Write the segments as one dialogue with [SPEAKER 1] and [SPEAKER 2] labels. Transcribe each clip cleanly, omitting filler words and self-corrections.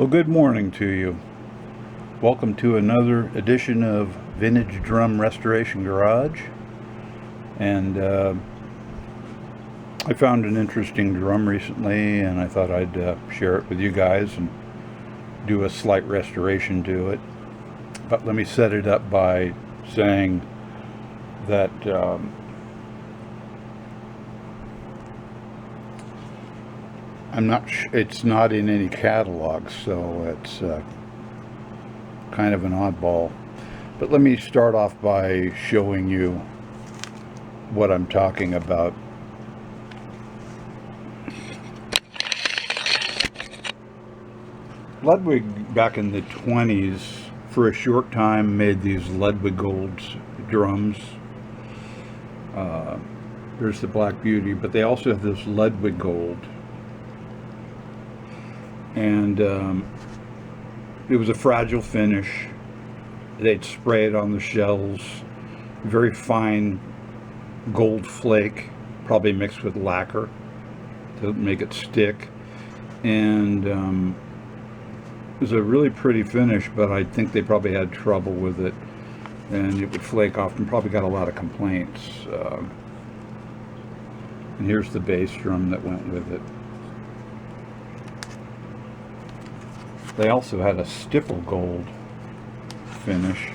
[SPEAKER 1] Well, good morning to you. Welcome to another edition of Vintage Drum Restoration Garage. And I found an interesting drum recently, and I thought I'd share it with you guys and do a slight restoration to it. But let me set it up by saying that it's not in any catalog, so it's kind of an oddball. But let me start off by showing you what I'm talking about. Ludwig, back in the 20s, for a short time made these Ludwigold drums. There's the Black Beauty, but they also have this Ludwigold. And it was a fragile finish. They'd spray it on the shells, very fine gold flake, probably mixed with lacquer to make it stick. And it was a really pretty finish, but I think they probably had trouble with it, and it would flake off, and probably got a lot of complaints. And here's the bass drum that went with it. They also had a stipple gold finish,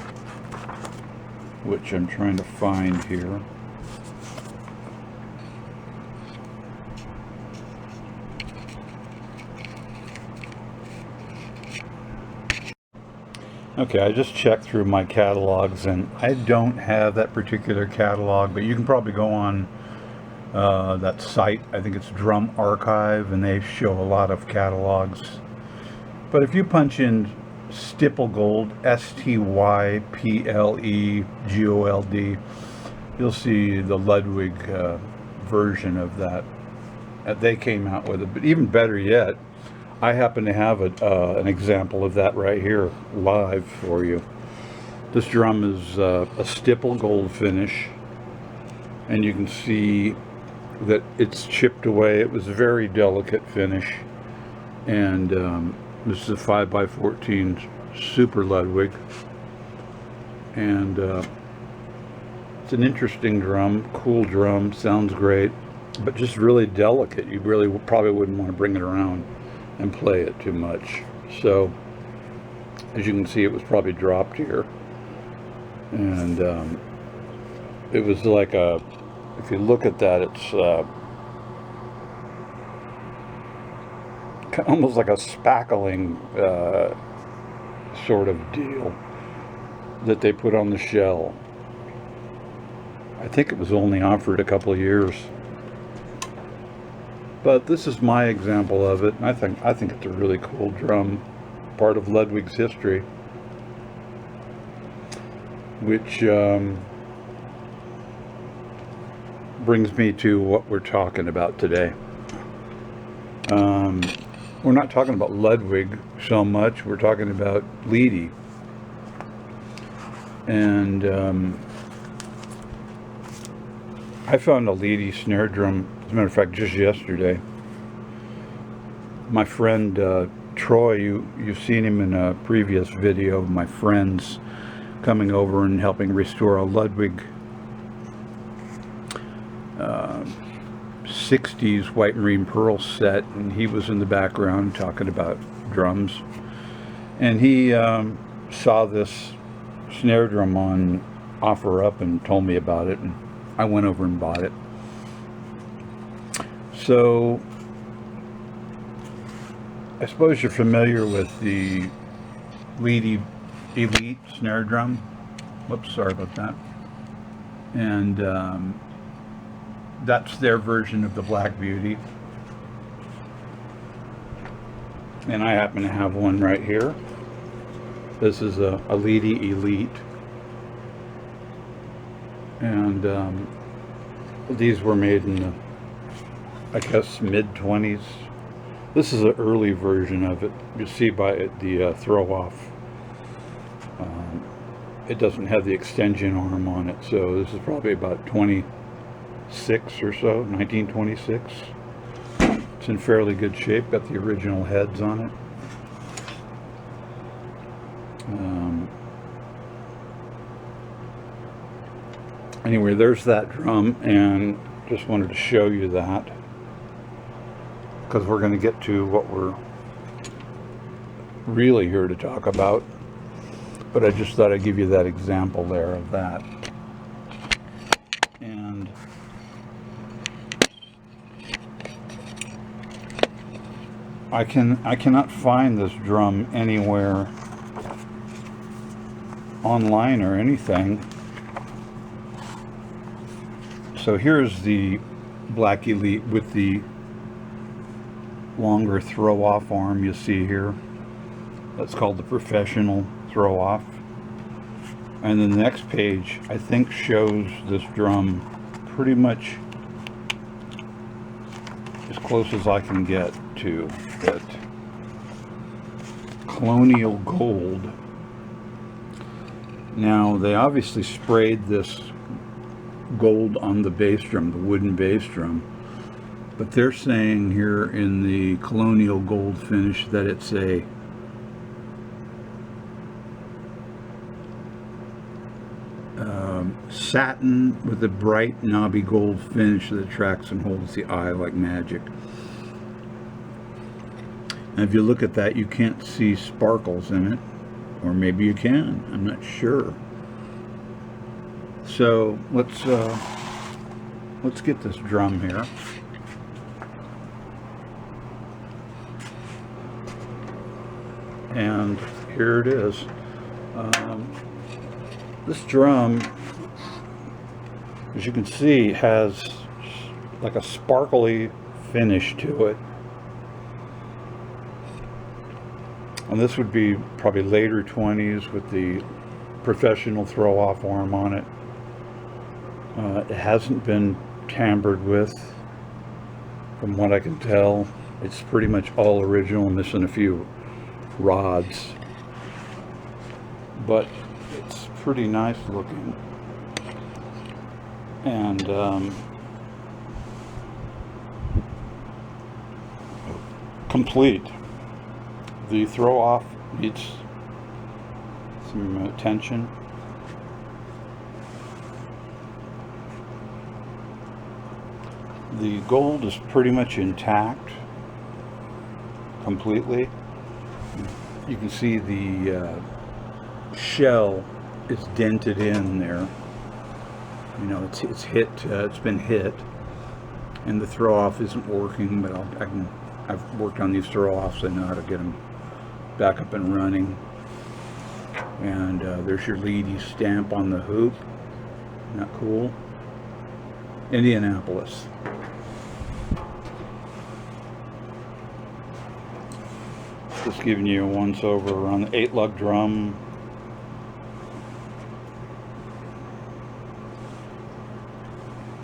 [SPEAKER 1] which I'm trying to find here. Okay, I just checked through my catalogs, and I don't have that particular catalog, but you can probably go on that site. I think it's Drum Archive, and they show a lot of catalogs. But if you punch in stipple gold, S-T-Y-P-L-E-G-O-L-D, you'll see the Ludwig version of that they came out with it. But even better yet, I happen to have an example of that right here live for you. This drum is a stipple gold finish, and you can see that it's chipped away. It was a very delicate finish, and this is a 5x14 Super Ludwig, and it's an interesting drum, cool drum, sounds great, but just really delicate. You really probably wouldn't want to bring it around and play it too much. So as you can see, it was probably dropped here, and it was like a, if you look at that, it's almost like a spackling sort of deal that they put on the shell. I think it was only offered a couple of years, but this is my example of it, and I think it's a really cool drum, part of Ludwig's history, which brings me to what we're talking about today. We're not talking about Ludwig so much, we're talking about Leedy. And I found a Leedy snare drum, as a matter of fact, just yesterday. My friend Troy, you've seen him in a previous video of my friends coming over and helping restore a Ludwig 60s white marine pearl set, and he was in the background talking about drums, and he saw this snare drum on OfferUp and told me about it, and I went over and bought it. So I suppose you're familiar with the Leedy Elite snare drum. Whoops, sorry about that. And that's their version of the Black Beauty. And I happen to have one right here. This is a Leedy Elite. And these were made in the, I guess, mid-20s. This is an early version of it. You see by it, the throw-off. It doesn't have the extension arm on it, so this is probably about 26 or so, 1926. It's in fairly good shape, got the original heads on it. Anyway, there's that drum, and just wanted to show you that, because we're going to get to what we're really here to talk about. But I just thought I'd give you that example there of that. And I cannot find this drum anywhere online or anything. So here's the Black Elite with the longer throw-off arm you see here. That's called the professional throw-off. And then the next page, I think, shows this drum pretty much as close as I can get to it. Colonial Gold. Now, they obviously sprayed this gold on the bass drum, the wooden bass drum, but they're saying here in the Colonial Gold Finish that it's a satin with a bright knobby gold finish that attracts and holds the eye like magic. And if you look at that, you can't see sparkles in it, or maybe you can, I'm not sure. So let's get this drum here. And here it is. This drum, as you can see, has like a sparkly finish to it. And this would be probably later 20s with the professional throw-off arm on it. It hasn't been tampered with, from what I can tell. It's pretty much all original, missing a few rods. But it's pretty nice looking. And complete. The throw-off needs some attention. The gold is pretty much intact, completely. You can see the shell is dented in there. You know, it's hit. It's been hit, and the throw-off isn't working. But I've worked on these throw-offs. I know how to get them back up and running. And there's your Leedy stamp on the hoop. Not cool. Indianapolis. Just giving you a once-over on the 8-lug drum.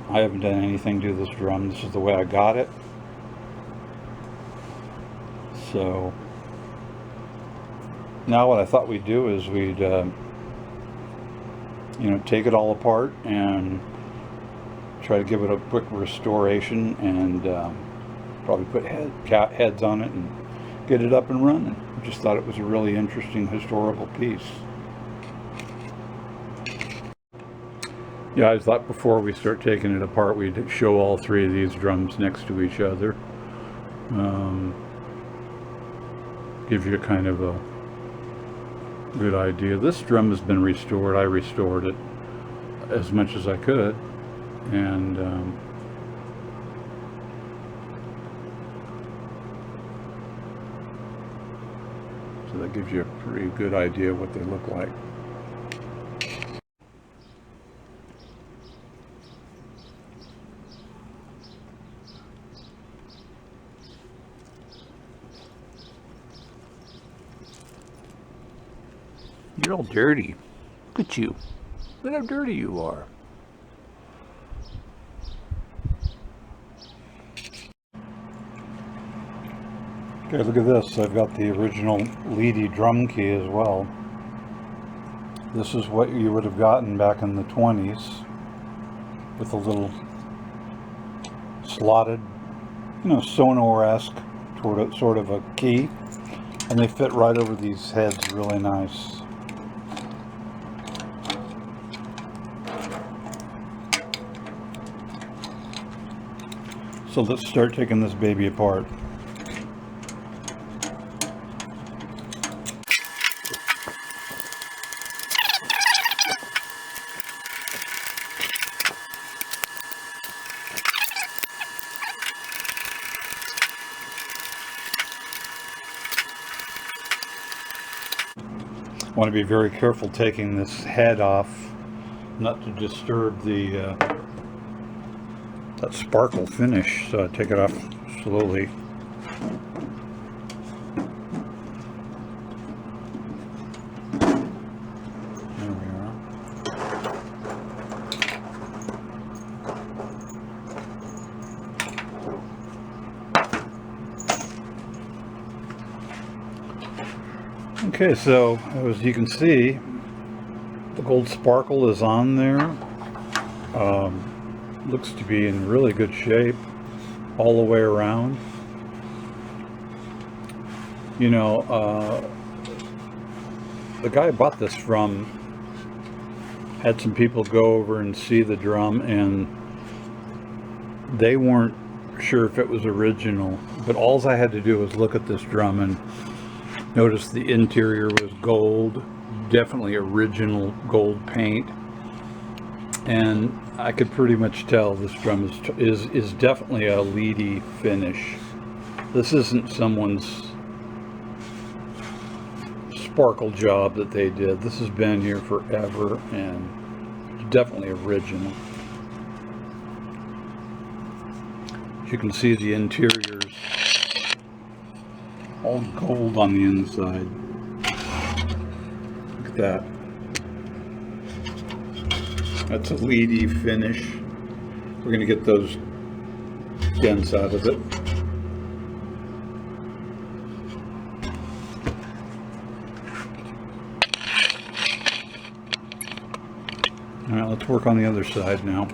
[SPEAKER 1] I haven't done anything to this drum. This is the way I got it. So now what I thought we'd do is we'd take it all apart and try to give it a quick restoration, and probably put heads on it and get it up and running. I just thought it was a really interesting historical piece. Yeah, I thought before we start taking it apart, we'd show all three of these drums next to each other. Give you kind of a good idea. This drum has been restored. I restored it as much as I could, and so that gives you a pretty good idea of what they look like. You're all dirty. Look at you. Look how dirty you are. Okay, look at this. I've got the original Leedy drum key as well. This is what you would have gotten back in the 20s, with a little slotted, Sonor-esque sort of a key, and they fit right over these heads really nice. So let's start taking this baby apart. I want to be very careful taking this head off, not to disturb the that sparkle finish, so I take it off slowly. There we are. Okay, so as you can see, the gold sparkle is on there. Looks to be in really good shape all the way around. You know, the guy I bought this from had some people go over and see the drum, and they weren't sure if it was original, but all I had to do was look at this drum and notice the interior was gold, definitely original gold paint, and I could pretty much tell this drum is definitely a Leedy finish. This isn't someone's sparkle job that they did. This has been here forever and definitely original. As you can see, the interior's all gold on the inside. Look at that. That's a Leedy finish. We're going to get those dents out of it. All right, let's work on the other side now.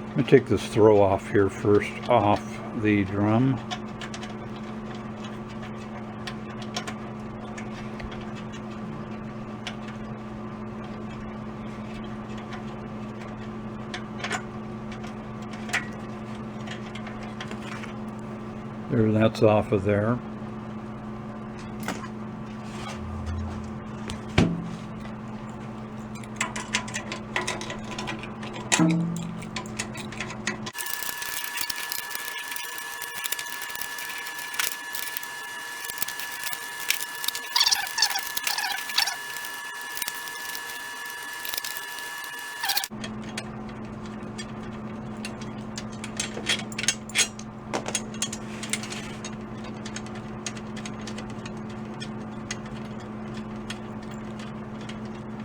[SPEAKER 1] Let me take this throw off here first, off the drum. There, that's off of there.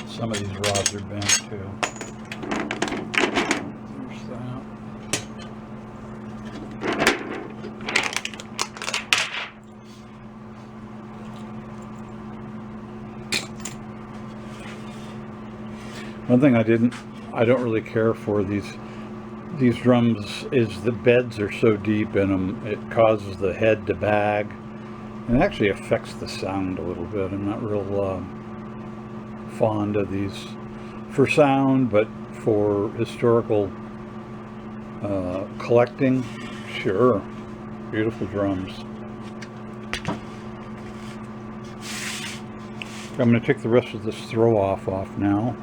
[SPEAKER 1] Some of these rods are bent too. There's that. One thing I don't really care for these drums is the beds are so deep in them, it causes the head to bag, and it actually affects the sound a little bit. I'm not real fond of these for sound, but for historical collecting, sure. Beautiful drums. I'm going to take the rest of this throw off now.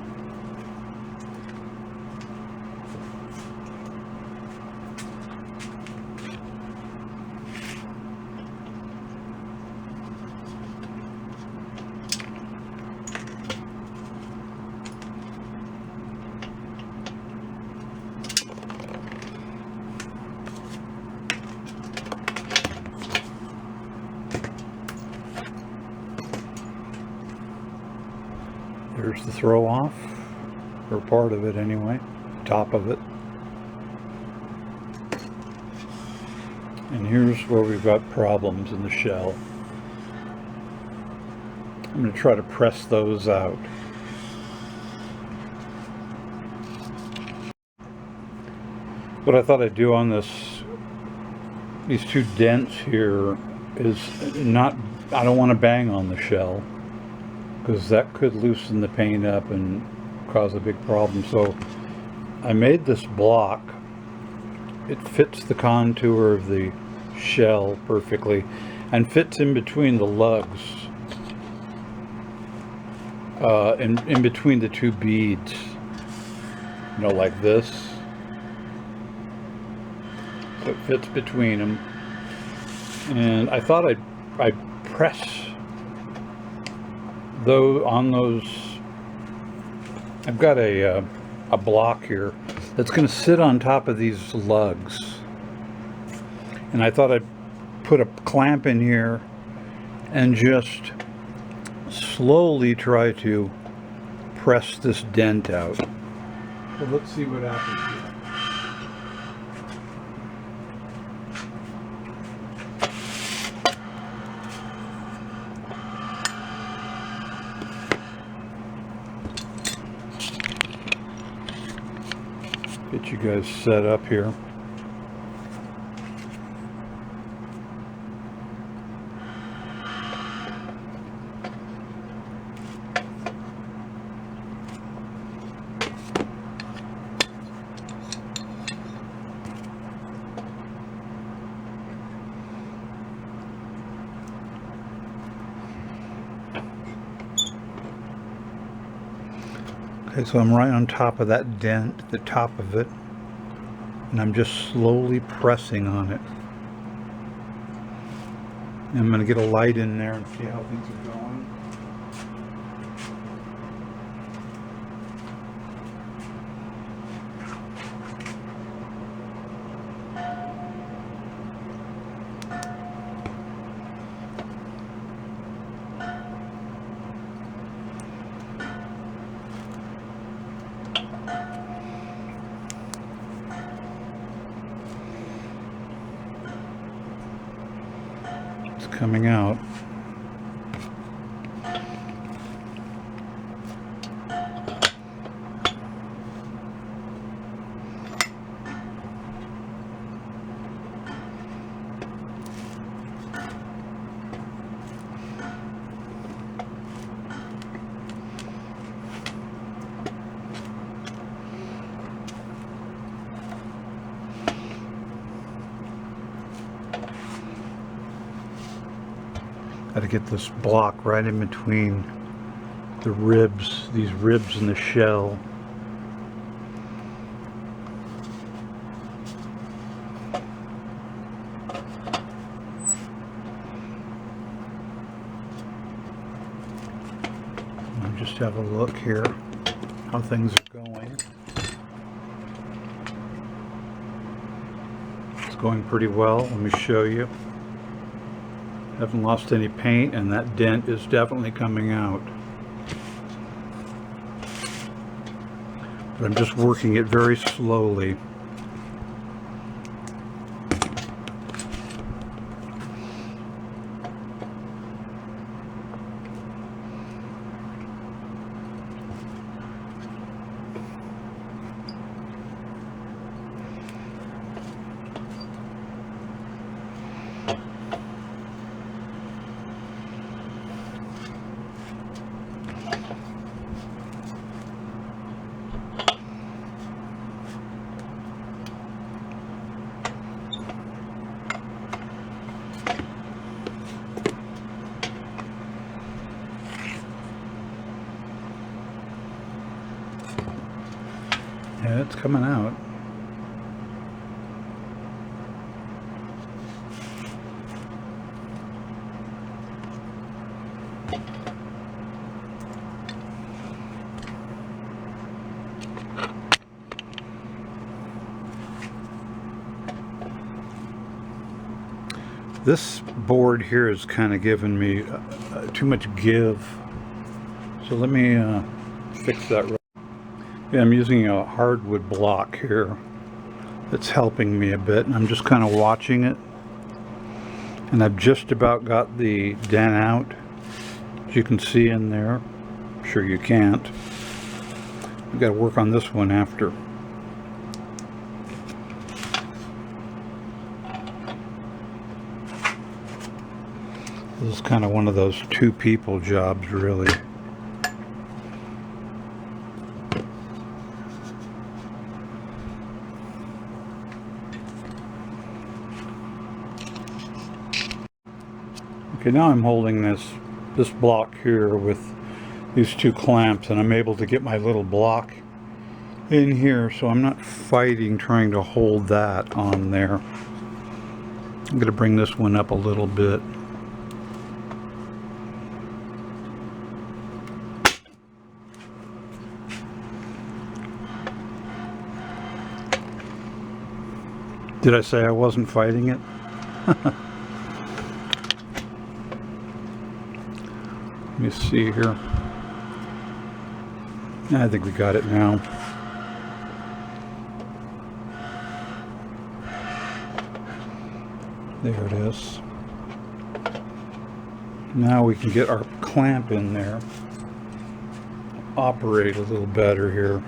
[SPEAKER 1] There's the throw off, or part of it anyway, top of it. And here's where we've got problems in the shell. I'm going to try to press those out. What I thought I'd do on these two dents here is not, I don't want to bang on the shell, because that could loosen the paint up and cause a big problem. So I made this block. It fits the contour of the shell perfectly and fits in between the lugs, in between the two beads, you know, like this. So it fits between them, and I thought I'd press on those. I've got a block here that's going to sit on top of these lugs, and I thought I'd put a clamp in here and just slowly try to press this dent out. So let's see what happens here. Get you guys set up here. Okay, so I'm right on top of that dent, the top of it, and I'm just slowly pressing on it. And I'm going to get a light in there and see how things are going. Coming out. Got to get this block right in between the ribs, these ribs in the shell. I'll just have a look here how things are going. It's going pretty well. Let me show you. Haven't lost any paint, and that dent is definitely coming out. But I'm just working it very slowly. Yeah, it's coming out. This board here is kind of giving me too much give. So let me fix that. Yeah, I'm using a hardwood block here that's helping me a bit, and I'm just kind of watching it, and I've just about got the dent out, as you can see in there. I'm sure you can't. I've got to work on this one after. This is kind of one of those two people jobs, really. Okay, now I'm holding this block here with these two clamps, and I'm able to get my little block in here, so I'm not fighting trying to hold that on there. I'm going to bring this one up a little bit. Did I say I wasn't fighting it? Let me see here. I think we got it now. There it is. Now we can get our clamp in there. Operate a little better here.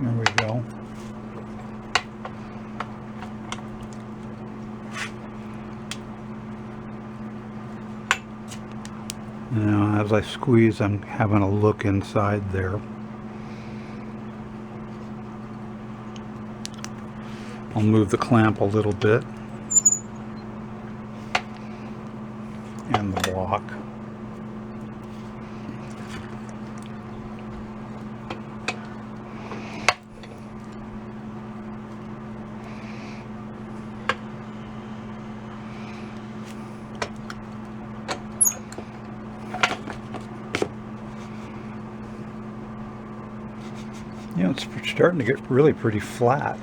[SPEAKER 1] There we go. Now, as I squeeze, I'm having a look inside there. I'll move the clamp a little bit and the block. You know, it's starting to get really pretty flat.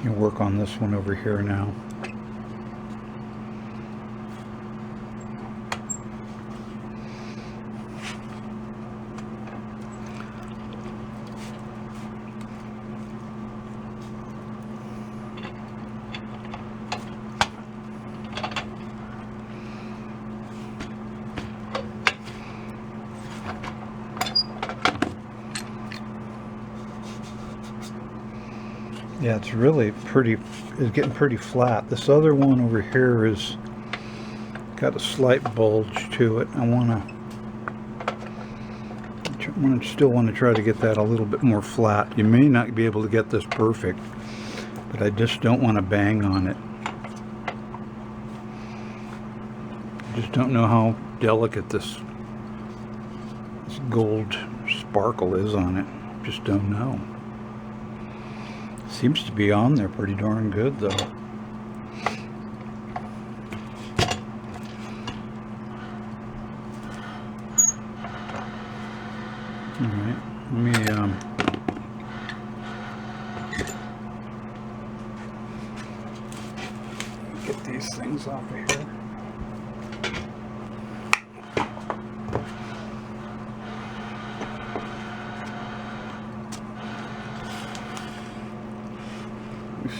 [SPEAKER 1] You work on this one over here now. Yeah, it's really pretty, it's getting pretty flat. This other one over here is got a slight bulge to it. I still want to try to get that a little bit more flat. You may not be able to get this perfect, but I just don't want to bang on it. I just don't know how delicate this gold sparkle is on it. Just don't know. Seems to be on there pretty darn good though. Alright, let me get these things off of here.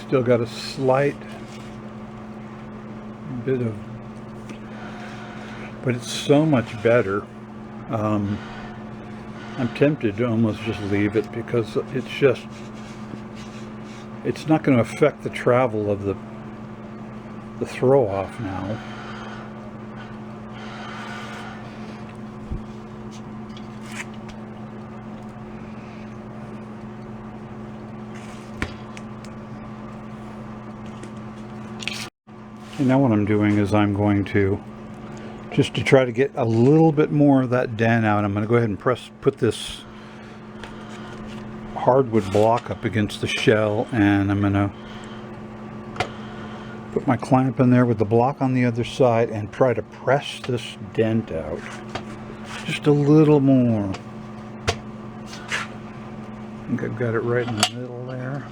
[SPEAKER 1] Still got a slight bit of, but it's so much better. I'm tempted to almost just leave it because it's not going to affect the travel of the throw off now. And now what I'm doing is I'm going to, just to try to get a little bit more of that dent out, I'm going to go ahead and put this hardwood block up against the shell, and I'm going to put my clamp in there with the block on the other side and try to press this dent out just a little more. I think I've got it right in the middle there.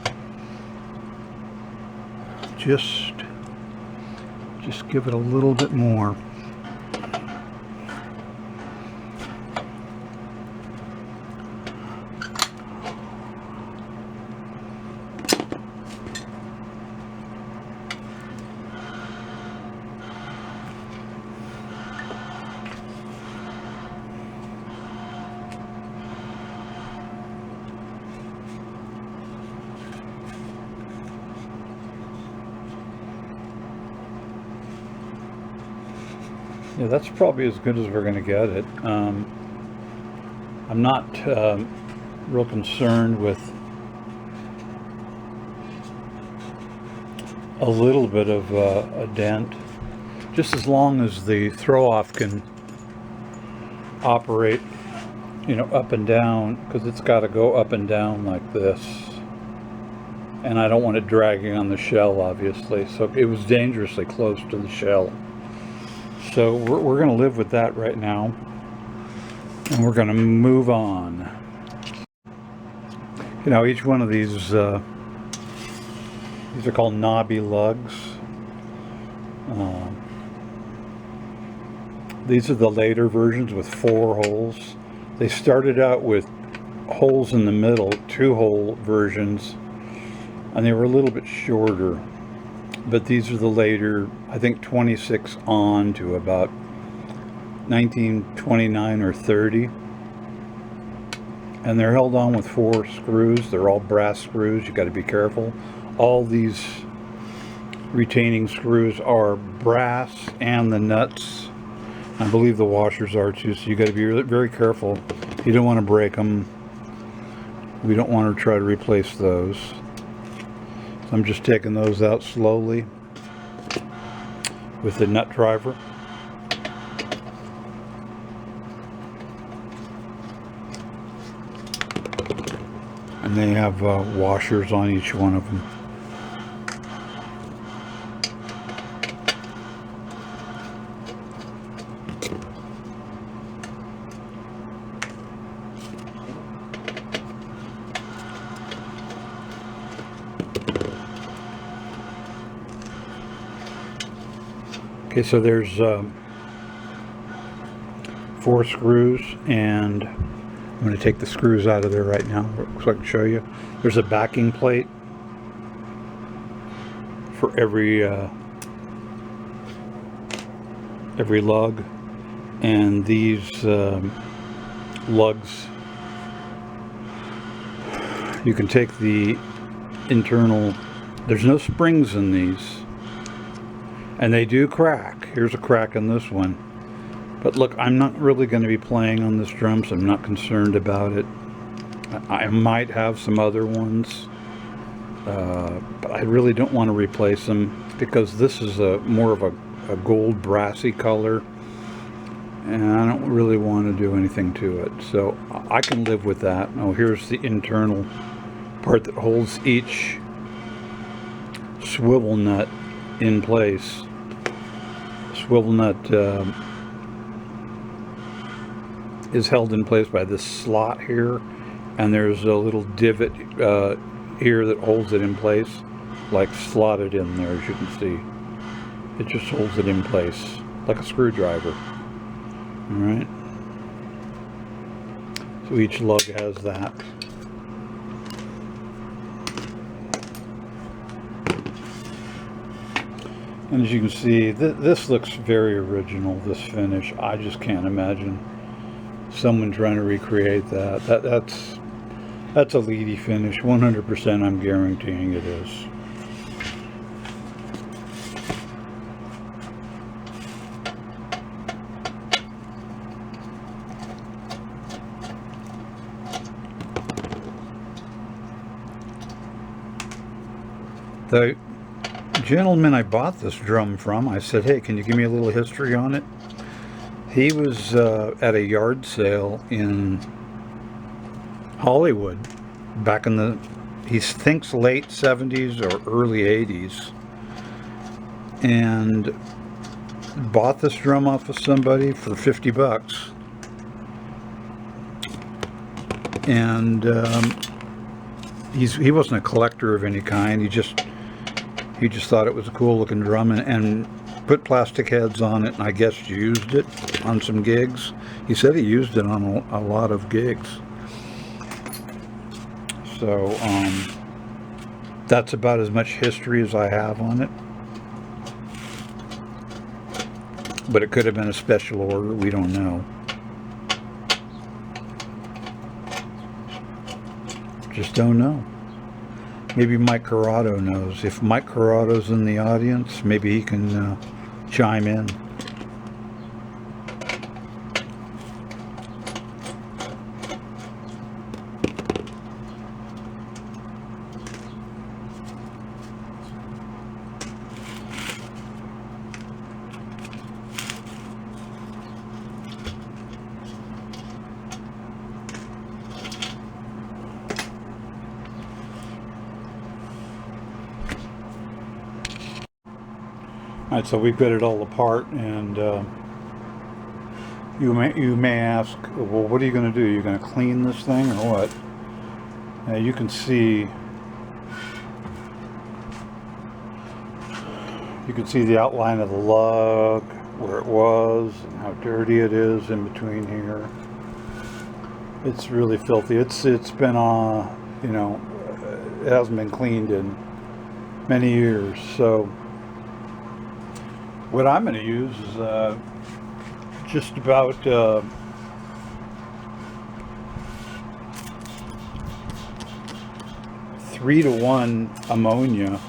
[SPEAKER 1] Just Just give it a little bit more. Yeah, that's probably as good as we're going to get it. I'm not real concerned with a little bit of a dent, just as long as the throw-off can operate, you know, up and down, because it's got to go up and down like this. And I don't want it dragging on the shell, obviously. So it was dangerously close to the shell. So we're going to live with that right now, and we're going to move on. You know, each one of these are called knobby lugs. These are the later versions with 4 holes. They started out with holes in the middle, 2-hole versions, and they were a little bit shorter. But these are the later, I think 26 on to about 1929 or 30. And they're held on with 4 screws. They're all brass screws. You got to be careful. All these retaining screws are brass, and the nuts. I believe the washers are too, so you got to be very careful. You don't want to break them. We don't want to try to replace those. I'm just taking those out slowly with the nut driver. And they have washers on each one of them. Okay, so there's 4 screws, and I'm going to take the screws out of there right now so I can show you. There's a backing plate for every lug, and these lugs, you can take the internal, there's no springs in these. And they do crack. Here's a crack in this one. But look, I'm not really going to be playing on this drum, so I'm not concerned about it. I might have some other ones, but I really don't want to replace them, because this is more of a gold brassy color, and I don't really want to do anything to it. So I can live with that. Oh, here's the internal part that holds each swivel nut in place. Swivel nut is held in place by this slot here, and there's a little divot here that holds it in place, like slotted in there, as you can see. It just holds it in place like a screwdriver. All right, so each lug has that. And as you can see, this looks very original, this finish. I just can't imagine someone trying to recreate that. That's a Leedy finish, 100%. I'm guaranteeing it is. The gentleman I bought this drum from, I said, hey, can you give me a little history on it? He was at a yard sale in Hollywood back in the, he thinks late 70s or early 80s, and bought this drum off of somebody for 50 bucks. And he wasn't a collector of any kind. He just thought it was a cool looking drum, and put plastic heads on it, and I guess used it on some gigs. He said he used it on a lot of gigs. So that's about as much history as I have on it. But it could have been a special order, we don't know. Just don't know. Maybe Mike Corrado knows. If Mike Corrado's in the audience, maybe he can chime in. Alright, so we've got it all apart, and you may ask, well, what are you going to do? You're going to clean this thing or what? You can see the outline of the lug, where it was, and how dirty it is in between here. It's really filthy. It's been you know, it hasn't been cleaned in many years. So what I'm going to use is just about 3-to-1 ammonia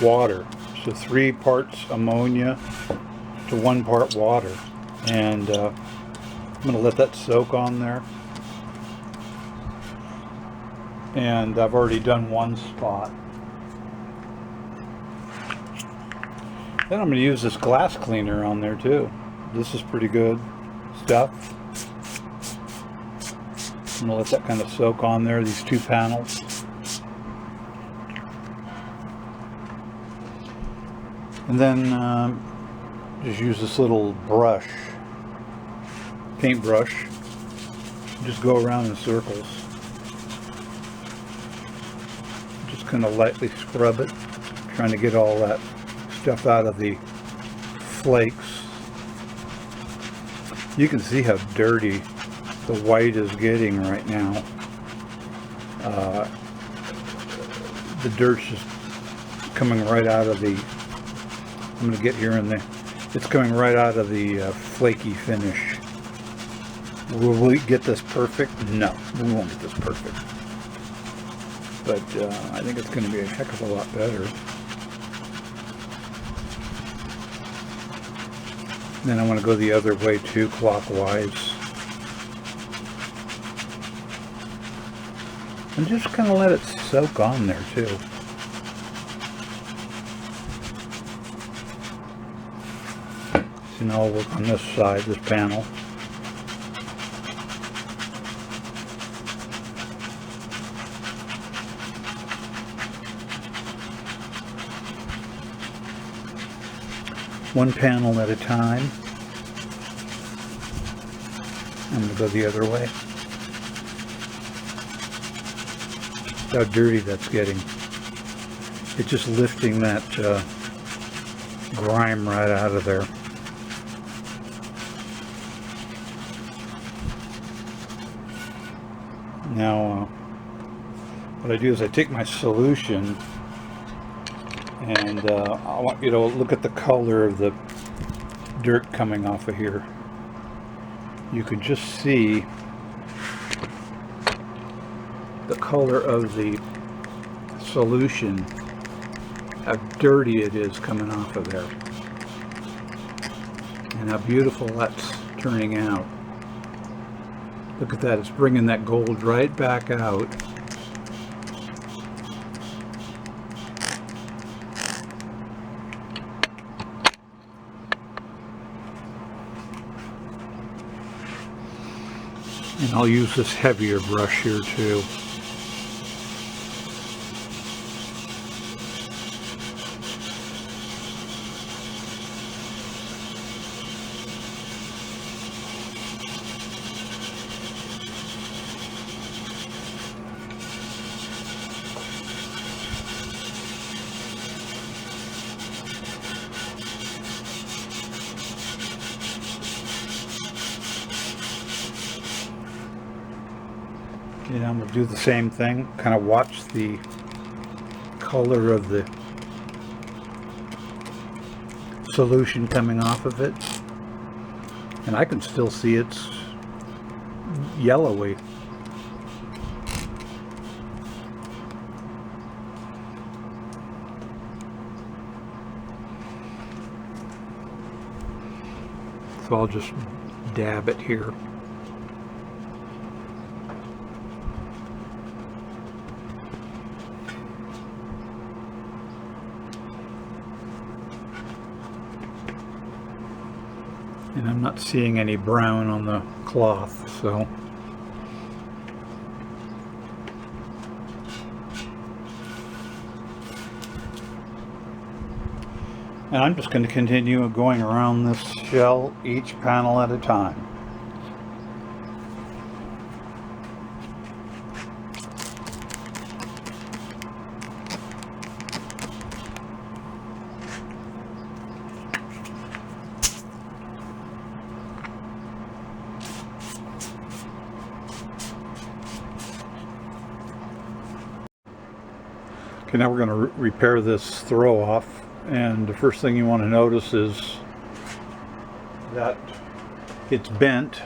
[SPEAKER 1] water. So 3 parts ammonia to 1 part water, and I'm going to let that soak on there. And I've already done 1 spot. Then I'm going to use this glass cleaner on there too. This is pretty good stuff. I'm going to let that kind of soak on there, these 2 panels. And then just use this little brush, paintbrush. Just go around in circles. Just kind of lightly scrub it, trying to get all that stuff out of the flakes. You can see how dirty the white is getting right now. The dirt's just coming right out of the, I'm going to get here in there, it's coming right out of the flaky finish. Will we get this perfect? No, we won't get this perfect. But I think it's going to be a heck of a lot better. Then I want to go the other way too, clockwise. And just kind of let it soak on there too. So now I'll work on this side, this panel. One panel at a time. I'm going to go the other way. How dirty that's getting. It's just lifting that grime right out of there. Now, what I do is I take my solution, and I want you to look at the color of the dirt coming off of here. You can just see the color of the solution, how dirty it is coming off of there, and how beautiful that's turning out. Look at that, it's bringing that gold right back out. And I'll use this heavier brush here too. You know, I'm going to do the same thing, kind of watch the color of the solution coming off of it, and I can still see it's yellowy. So I'll just dab it here. And I'm not seeing any brown on the cloth, so. And I'm just going to continue going around this shell each panel at a time. Okay, now we're going to repair this throw off, and the first thing you want to notice is that it's bent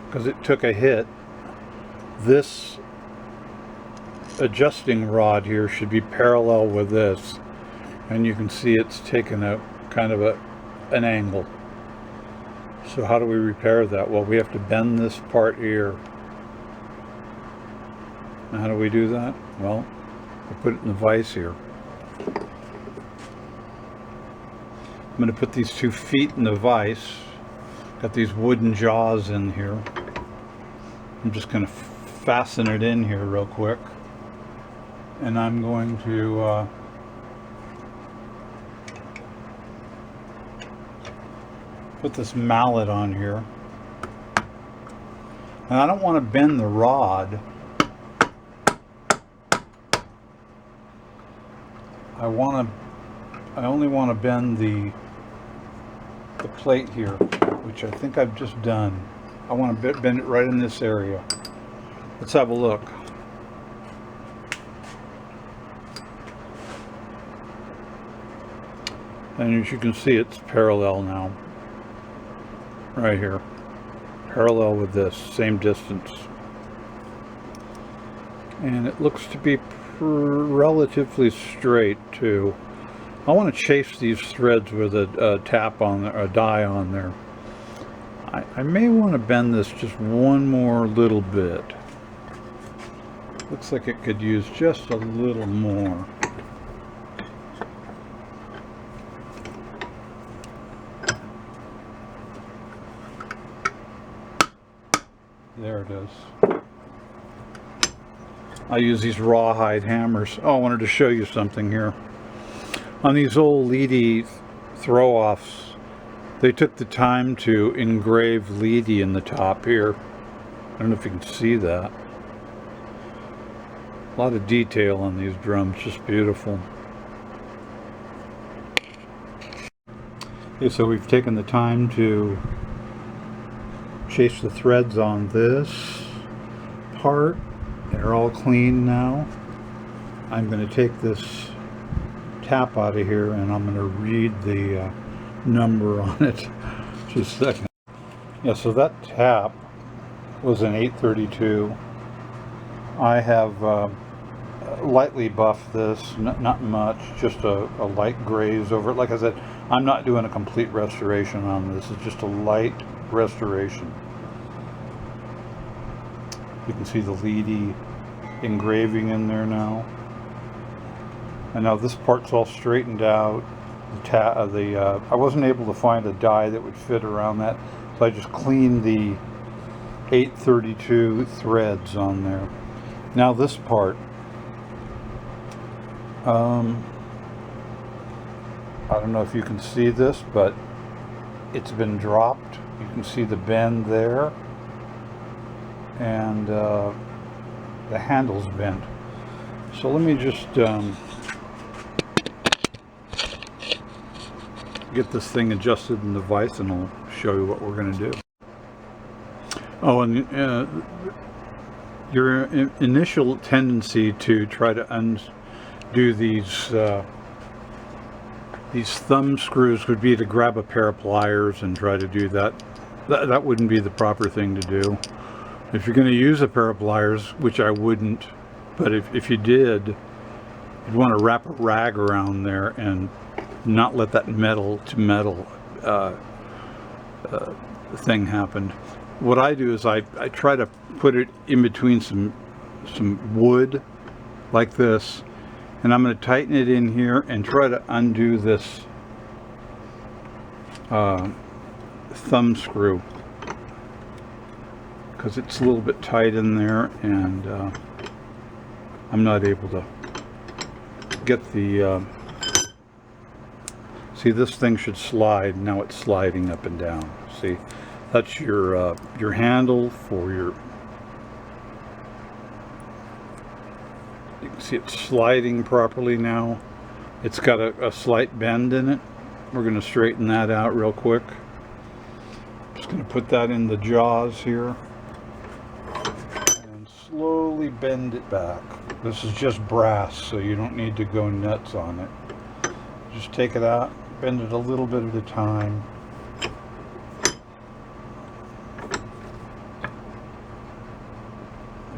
[SPEAKER 1] because it took a hit. This adjusting rod here should be parallel with this, and you can see it's taken a kind of an angle. So how do we repair that? Well, we have to bend this part here. And how do we do that? Well, we'll put it in the vise here. I'm going to put these 2 feet in the vise. Got these wooden jaws in here. I'm just going to fasten it in here real quick. And I'm going to put this mallet on here. And I don't want to bend the rod. I only want to bend the plate here, which I think I've just done. I want to bend it right in this area. Let's have a look. And as you can see, it's parallel now. Right here. Parallel with this, same distance. And it looks to be relatively straight too. I want to chase these threads with a tap on there, a die on there. I may want to bend this just one more little bit. Looks like it could use just a little more. There it is. I use these rawhide hammers. Oh, I wanted to show you something here. On these old Leedy throw-offs, they took the time to engrave Leedy in the top here. I don't know if you can see that. A lot of detail on these drums, just beautiful. Okay, so we've taken the time to chase the threads on this part. They're all clean now. I'm going to take this tap out of here and I'm going to read the number on it. Just a second. Yeah, so that tap was an 832. I have lightly buffed this, not much, just a light graze over it. Like I said, I'm not doing a complete restoration on this. It's just a light restoration. You can see the Leedy engraving in there now. And now this part's all straightened out. I wasn't able to find a die that would fit around that, so I just cleaned the 832 threads on there. Now this part, I don't know if you can see this, but it's been dropped. You can see the bend there, and the handle's bent. So let me just get this thing adjusted in the vise and I'll show you what we're going to do. Oh, and Your initial tendency to try to undo these thumb screws would be to grab a pair of pliers and try to do that. That wouldn't be the proper thing to do. If you're going to use a pair of pliers, which I wouldn't, but if you did, you'd want to wrap a rag around there and not let that metal to metal thing happen. What I do is I try to put it in between some wood like this, and I'm going to tighten it in here and try to undo this thumb screw, because it's a little bit tight in there, and I'm not able to get the see, this thing should slide. Now it's sliding up and down. See, that's your handle for your, you can see it's sliding properly now. It's got a slight bend in it. We're going to straighten that out real quick. Just going to put that in the jaws here and slowly bend it back. This is just brass, so you don't need to go nuts on it. Just take it out, bend it a little bit at a time.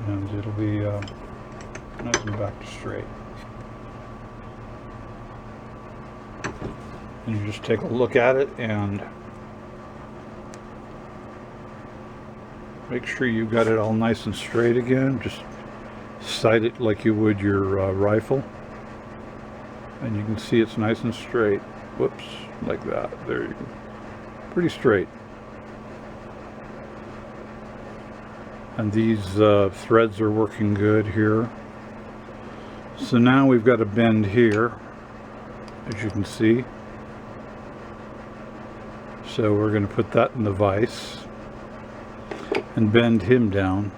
[SPEAKER 1] And it'll be nice and back to straight. And you just take a look at it and make sure you got it all nice and straight again. Just sight it like you would your rifle, and you can see it's nice and straight. Whoops, like that. There you go. Pretty straight. And these threads are working good here. So now we've got a bend here, as you can see. So we're going to put that in the vise and bend him down.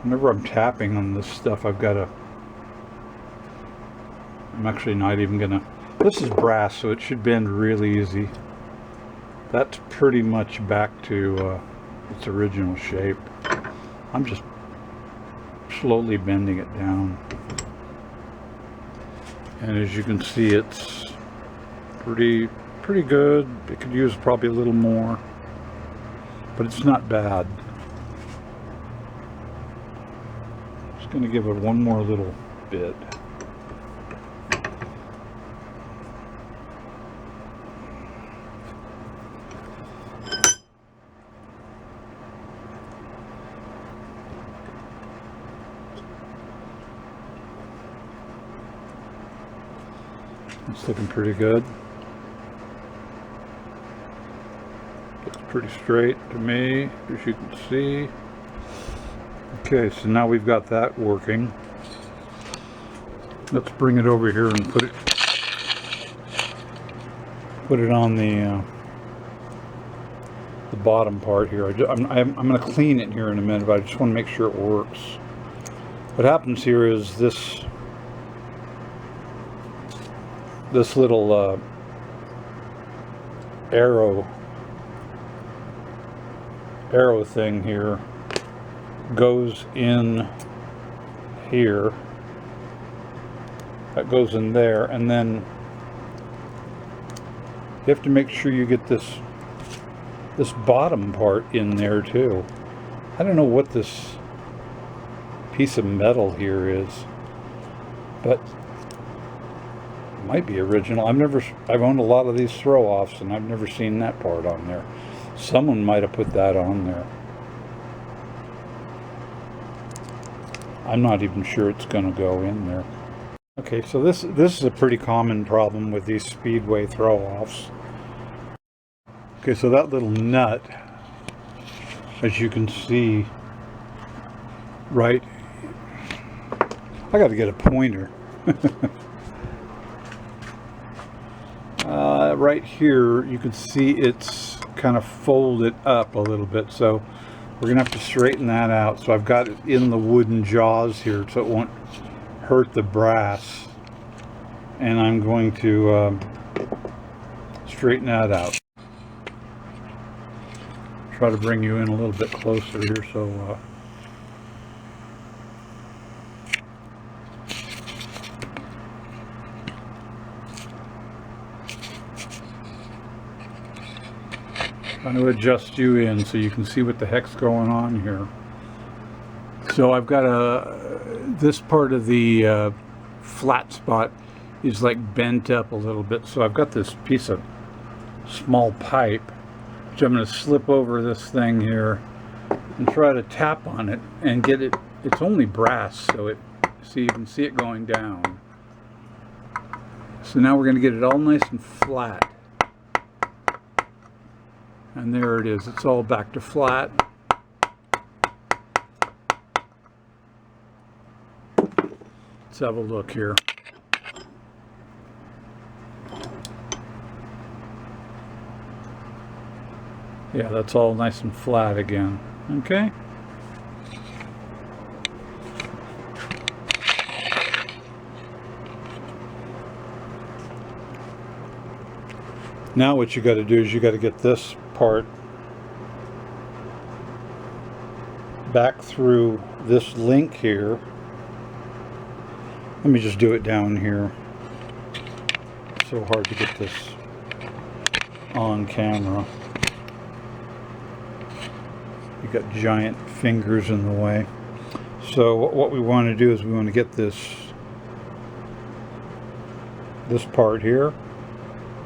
[SPEAKER 1] Whenever I'm tapping on this stuff, I'm actually not even gonna, this is brass, so it should bend really easy. That's pretty much back to its original shape. I'm just slowly bending it down. And as you can see, it's pretty good. It could use probably a little more, but it's not bad. Just going to give it one more little bit. It's looking pretty good. Looks pretty straight to me, as you can see. Okay, so now we've got that working. Let's bring it over here and put it on the bottom part here. I'm going to clean it here in a minute, but I just want to make sure it works. What happens here is this little arrow thing here goes in here. That goes in there, and then you have to make sure you get this bottom part in there too. I don't know what this piece of metal here is, but it might be original. I've owned a lot of these throw-offs, and I've never seen that part on there. Someone might have put that on there. I'm not even sure it's going to go in there. Okay, so this is a pretty common problem with these Speedway throw-offs. Okay, so that little nut, as you can see, right, I got to get a pointer. Right here, you can see it's kind of folded up a little bit, so we're gonna have to straighten that out. So I've got it in the wooden jaws here, so it won't hurt the brass. and I'm going to straighten that out. Try to bring you in a little bit closer here, so I'm going to adjust you in so you can see what the heck's going on here. So I've got this part of the flat spot is like bent up a little bit, so I've got this piece of small pipe which I'm going to slip over this thing here and try to tap on it and get it. It's only brass, so you can see it going down. So now we're going to get it all nice and flat, and there it is. It's all back to flat. Let's have a look here. Yeah, that's all nice and flat again. Okay. Now what you got to do is you got to get this part back through this link here. Let me just do it down here. It's so hard to get this on camera. You got giant fingers in the way. So what we want to do is we want to get this part here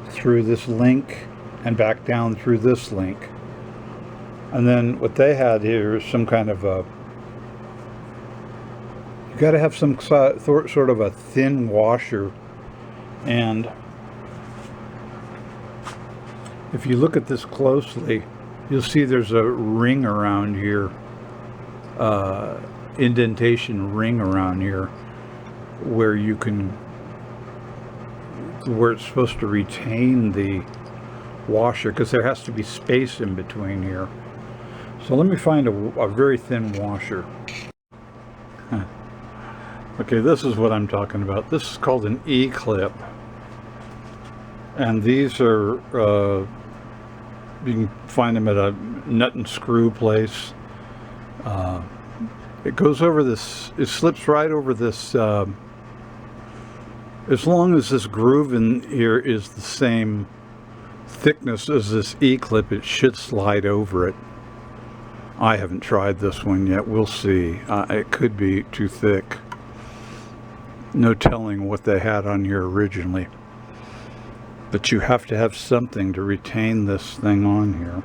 [SPEAKER 1] through this link and back down through this link. And then what they had here is some kind of a, you got to have some sort of a thin washer, and if you look at this closely, you'll see there's a ring around here, indentation ring around here, where you can, where it's supposed to retain the washer, because there has to be space in between here. So let me find a very thin washer. Okay, this is what I'm talking about. This is called an E-clip, and these are you can find them at a nut and screw place. It goes over this, it slips right over this, as long as this groove in here is the same thickness as this E-clip, it should slide over it. I haven't tried this one yet. We'll see. It could be too thick. No telling what they had on here originally. But you have to have something to retain this thing on here.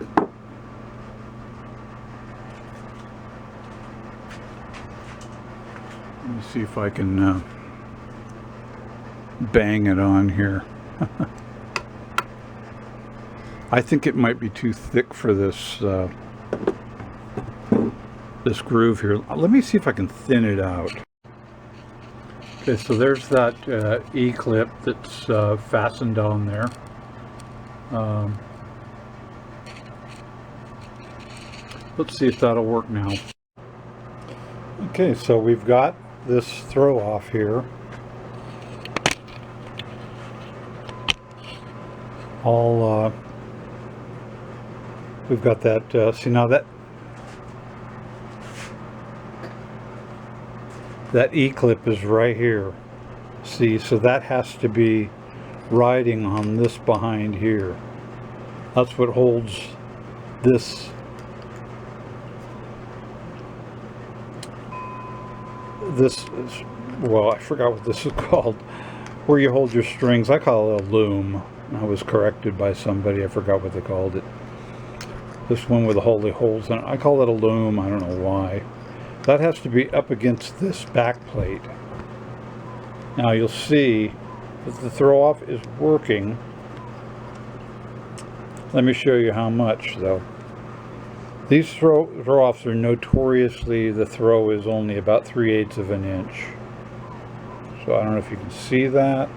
[SPEAKER 1] Let me see if I can bang it on here. I think it might be too thick for this this groove here. Let me see if I can thin it out. Okay, so there's that E-clip that's fastened on there. Let's see if that'll work now. Okay, so we've got this throw off here. All we've got that. See, now that E-clip is right here. See, so that has to be riding on this behind here. That's what holds this. This is, well, I forgot what this is called, where you hold your strings. I call it a loom. I was corrected by somebody. I forgot what they called it. This one with the holes in it. I call it a loom. I don't know why. That has to be up against this back plate. Now you'll see that the throw off is working. Let me show you how much though. These throw offs are notoriously, the throw is only about 3/8 of an inch. So I don't know if you can see that.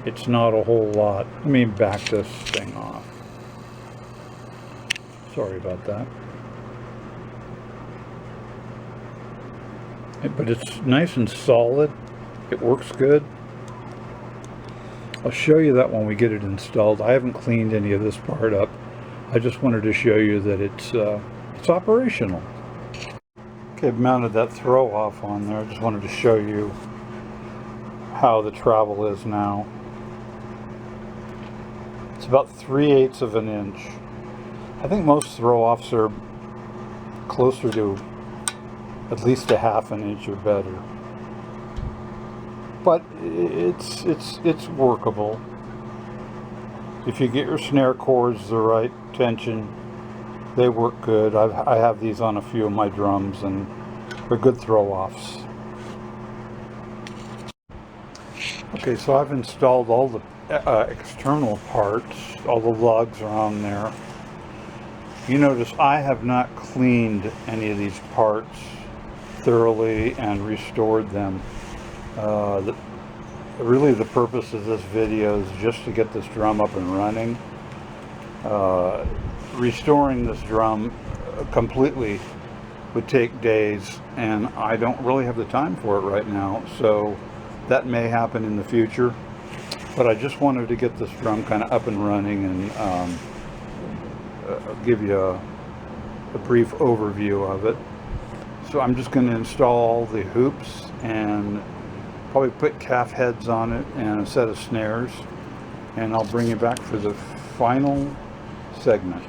[SPEAKER 1] It's not a whole lot. Let me back this thing off. Sorry about that. But it's nice and solid. It works good. I'll show you that when we get it installed. I haven't cleaned any of this part up. I just wanted to show you that it's operational. Okay, I've mounted that throw off on there. I just wanted to show you how the travel is now. It's about 3/8 of an inch. I think most throw offs are closer to at least a 1/2 inch or better. But it's workable. If you get your snare cords the right tension, they work good. I have these on a few of my drums, and they're good throw-offs. Okay, so I've installed all the external parts. All the lugs are on there. You notice I have not cleaned any of these parts thoroughly and restored them. Really the purpose of this video is just to get this drum up and running. Restoring this drum completely would take days, and I don't really have the time for it right now, so that may happen in the future. But I just wanted to get this drum kind of up and running and give you a brief overview of it. So I'm just going to install all the hoops and probably put calf heads on it and a set of snares, and I'll bring you back for the final segment.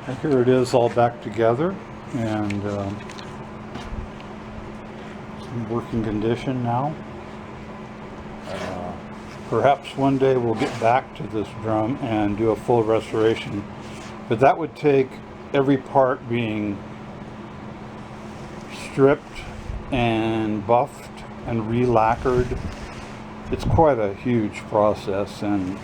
[SPEAKER 1] And here it is all back together, and it's in working condition now. Perhaps one day we'll get back to this drum and do a full restoration, but that would take every part being stripped and buffed and re-lacquered. It's quite a huge process, and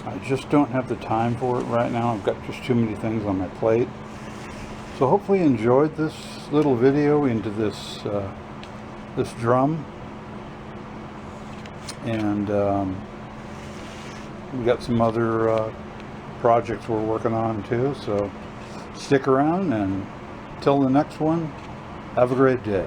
[SPEAKER 1] I just don't have the time for it right now. I've got just too many things on my plate. So hopefully you enjoyed this little video into this this drum, and we got some other projects we're working on too, so stick around, and till the next one, have a great day.